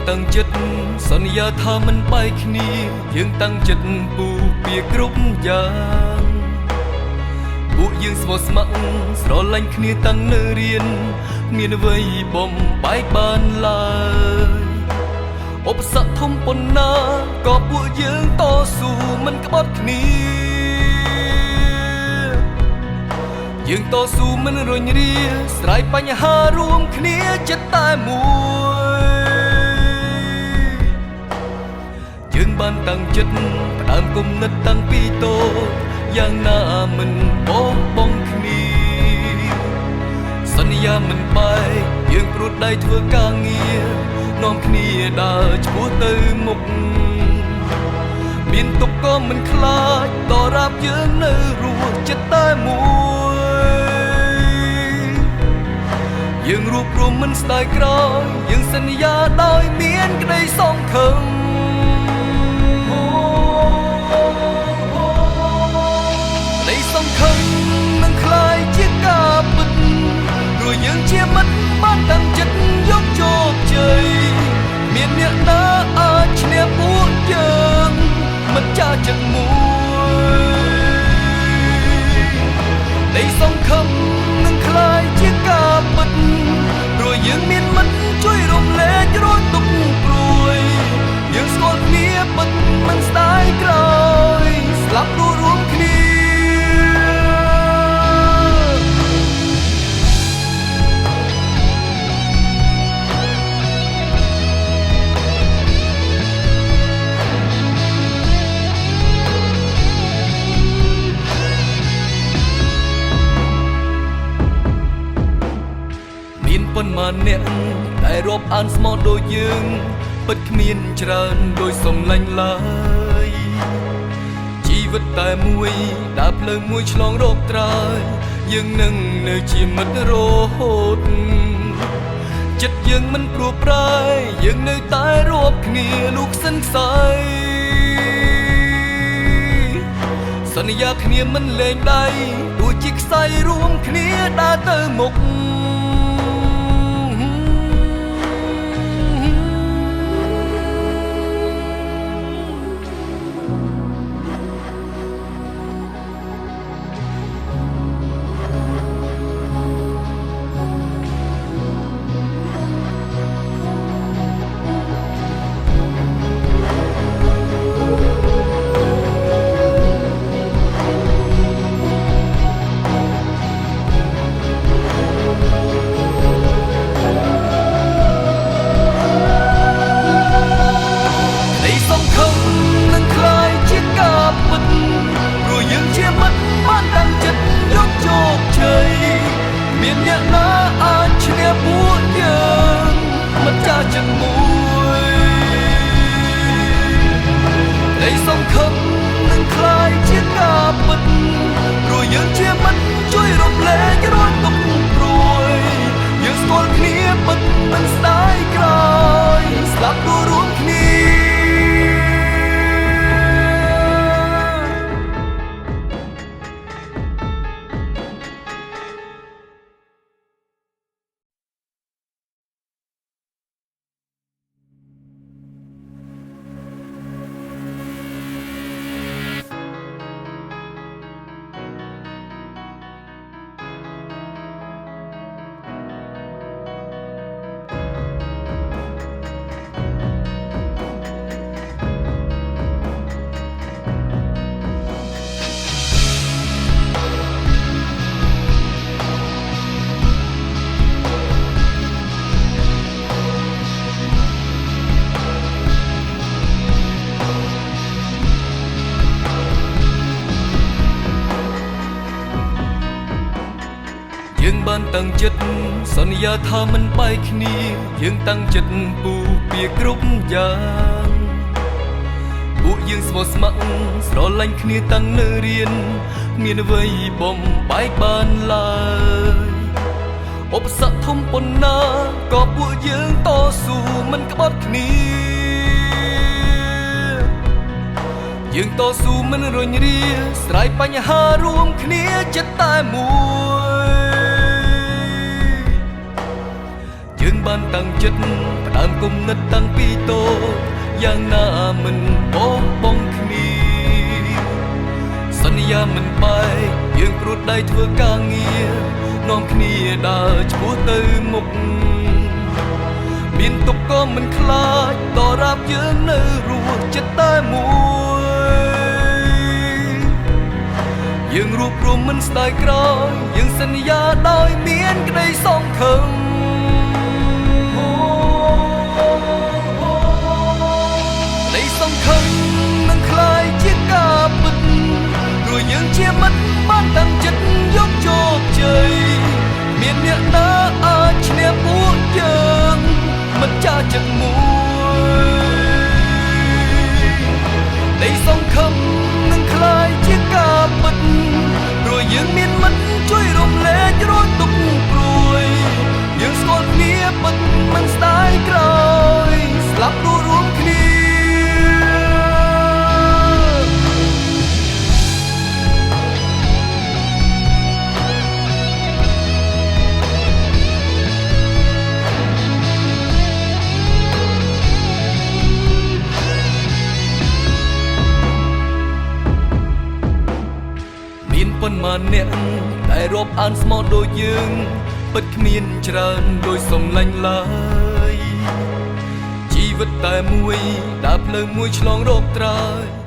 តាំងចិត្តសន្យាថាមិនបែកគ្នាយើងតាំងចិត្តពូពីគ្រប់យ៉ាងពួកយើងស្មោះស្ម័គ្រស្រឡាញ់គ្នាតាំងនៅរៀនមានអ្វីបំបែកបានឡើយឧបសគ្គធំប៉ុណ្ណាក៏ពួកយើងតស៊ូមិនក្បត់គ្នាយើងតស៊ូមិនរញរាស្រ័យបញ្ហារួមគ្នាចិត្តតែមួយយើងបានតាំងចិត្តផ្ដើមគំនិតតាំងពីតូចយ៉ាងណាមិនបោះបង់គ្នាសន្យាមិនបែកយើងព្រួតដៃធ្វើការងារនាំគ្នាដើរឆ្ពោះទៅមុខមានទុកក៏មិនខ្លាចដរាបយើងនៅរស់ចិត្តតែមួយយើងរួបរวมមិនស្ដាយក្រោយយើងសន្យាដោយមានក្តីសង្ឃឹមក្តីសង្ឃឹមនឹងคล้ายជាការពិតព្រោះយើងជាមិត្តបានតាំងចិត្តយកជោគជ័យមានអ្នកណាអាចឈ្នះពួកយើងមិនចាចិត្តមួយក្តីសង្ឃឹមនឹងคล้ายជាការពិតព្រោះយើងមានមិត្តជួយរំលែករាល់ទុក្ខព្រួយយើងស្គាល់គ្នាពិតមិនស្ដាយក្រោយស្លាប់រួមគ្នាប៉ុន្មានអ្នកតែរាប់អានស្មោះដូចយើងពិតគ្មានច្រើនដូចសំឡាញ់ឡើយជីវិតតែមួយដើរផ្លូវមួយឆ្លងរកត្រើយយើងនឹងនៅជាមិត្តរហូតចិត្តយើងមិនព្រោះប្រែយើងនៅតែរាប់គ្នាលូកសិនខ្សែសន្យាគ្នាមិនលែងដៃទោះជាខ្សែរួមគ្នាដើរទៅមុខមានអ្នកណាអាចឈ្នះពួកយើងមិនចាចិត្តមួយក្តីសង្ឃឹមនឹងคล้ายជាការពិតព្រោះយើងជាមិត្តជួយរំលែករាល់ទុក្ខព្រួយយើងស្គាល់គ្នាពិតមិនស្ដាយក្រោយស្លាប់រួមគ្នាយើងបានតាំងចិត្តសន្យាថាមិនបែកគ្នាយើងតាំងចិត្តពូពីគ្រប់យ៉ាងពួកយើងស្មោះស្ម័គ្រស្រឡាញ់គ្នាតាំងនៅរៀនមានអ្វីបំបែកបានឡើយឧបសគ្គធំប៉ុណ្ណាក៏ពួកយើងតស៊ូមិនក្បត់គ្នាយើងតស៊ូមិនរញរាស្រ័យបញ្ហារួមគ្នាចិត្តតែមួយ យើងបានតាំងចិត្តផ្ដើមគំនិតតាំងពីតូចយ៉ាងណាមិនបោះបង់គ្នាសន្យាមិនបែកយើងព្រួតដៃធ្វើការងារនាំគ្នាដើរឆ្ពោះទៅមុខមានទុកក៏មិនខ្លាចតរាប់យើងនៅរស់ចិត្តតែមួយយើងរួបរวมមិនស្ដាយក្រោយយើងសន្យាដោយមានក្តីសង្ឃឹមក្តីសង្ឃឹមនឹងคล้ายជាការពិតព្រោះយើងជាមិត្តបានតាំងចិត្តយកជោគជ័យមានអ្នកណាអាចឈ្នះពួកយើងមិនចាចិត្តមួយក្តីសង្ឃឹមនឹងคล้ายជាការពិតព្រោះយើងមានមិត្តជួយរំលែករាល់ទុក្ខព្រួយយើងស្គាល់គ្នាពិតមិនស្ដាយក្រោយស្លាប់រួរួមគ្នាប៉ុន្មានអ្នកដែលរាប់អានស្មោះដូចយើងពិតគ្មានច្រើនដោយសំឡាញ់ឡើយជីវិតតែមួយដើរភ្លើងមួយឆ្លងរកត្រើយ